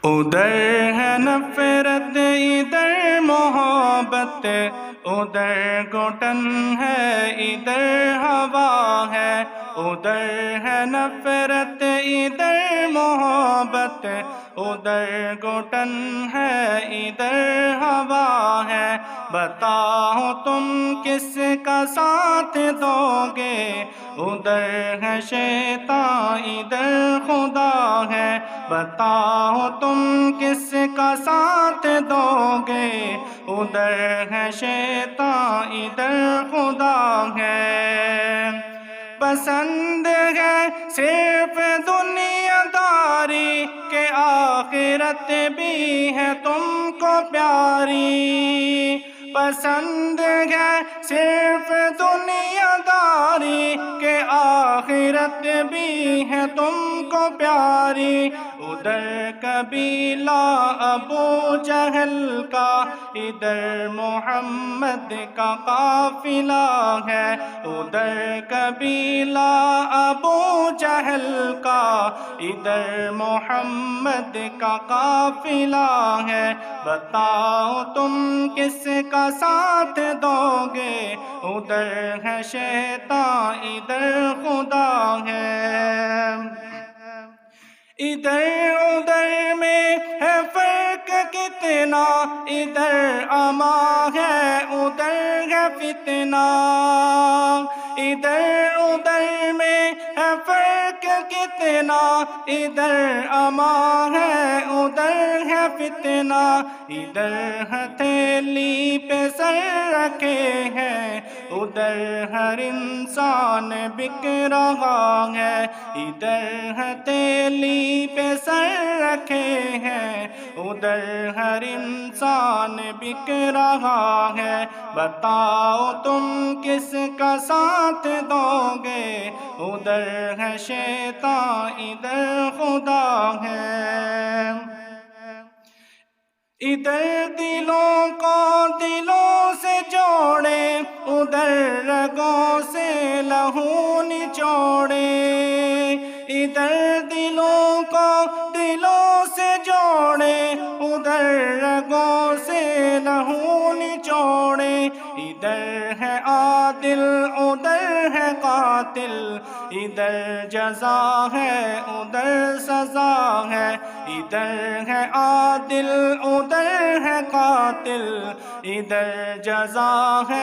ادھر ہے نفرت ادھر محبت، ادھر گھٹن ہے ادھر ہوا ہے، ادھر ہے نفرت ادھر محبت، ادھر گھٹن ہے ادھر ہوا ہے، بتاؤ تم کس کا ساتھ دو گے، ادھر ہے شیطان ادھر خدا ہے، بتاؤ تم کس کا ساتھ دو گے، ادھر ہے شیطان ادھر خدا ہے، پسند ہے صرف دنیا داری کہ آخرت بھی ہے تم کو پیاری، پسند ہے صرف دنیا داری کہ آخرت بھی ہے تم کو پیاری، ادھر قبیلہ ابو جہل کا ادھر محمد کا قافلہ ہے، ادھر قبیلہ ابو جہل کا ادھر محمد کا قافلہ ہے، بتاؤ تم کس کا ساتھ دو گے، ادھر ہے شیطان ادھر خدا ہے، ادھر ادھر میں ہے فرق کتنا، ادھر امان ہے ادھر ہے فتنہ، ادھر ادھر میں ہے فرق کتنا، ادھر امان ہے ادھر ہے فتنہ، ادھر ہتھیلی پہ سر رکھے ہیں ادھر ہر انسان بک رہا ہے، ادھر ہتھیلی پہ سر رکھے ہیں ادھر ہر انسان بک رہا ہے، بتاؤ تم کس کا ساتھ دو گے، ادھر ہے شیطان ادھر خدا ہے، ادھر دلوں کو دلوں سے جوڑے ادھر رگوں سے لہو نچوڑے، ادھر دلوں کو دلوں سے جوڑے ادھر رگوں سے لہو نچوڑے، ادھر ہے عادل ادھر ہے قاتل، ادھر جزا ہے ادھر سزا ہے، ادھر ہے عادل ادھر ہے قاتل، ادھر جزا ہے